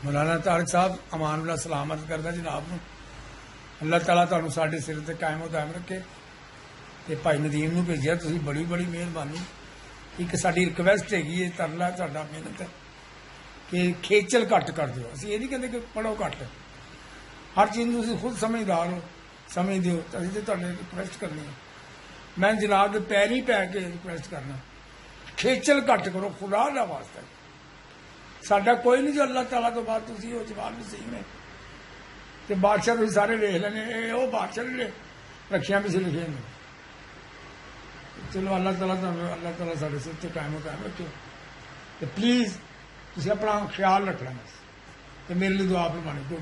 مولانا طارق صاحب امان اللہ سلامت کردا جناب نو اللہ تعالیٰ تمہیں سارے سر سے قائم و دائم رکھے. بھائی ندیم نو بھیجا تھی بڑی بڑی مہربانی. ایک ساری ریکویسٹ ہے ترلا ساڈا محنت ہے کہ کھیچل گھٹ کر دو. اسی یہ نہیں کہتے کہ پڑھو گھٹ, ہر چیز تھی خود سمجھدار ہو سمجھ دیو. ابھی تو ریکویسٹ کرنی ہے, میں جناب کے پیر ہی پی کے ریکویسٹ کرنا کھیچل گھٹ کرو خدا کا واسطہ. ساڈا کوئی نہیں جو اللہ تعالیٰ تو بعد تھی وہ جواب بھی صحیح نے کہ بادشاہ تھی سارے ویخ لینے وہ بادشاہ نے رکھیاں بھی سی لکھے نے. چلو اللہ تعالیٰ اللہ تعالیٰ سارے سر سے قائم و قائم رکھو. تو پلیز تھی اپنا خیال رکھنا بس, میرے لیے دعا فرمانی.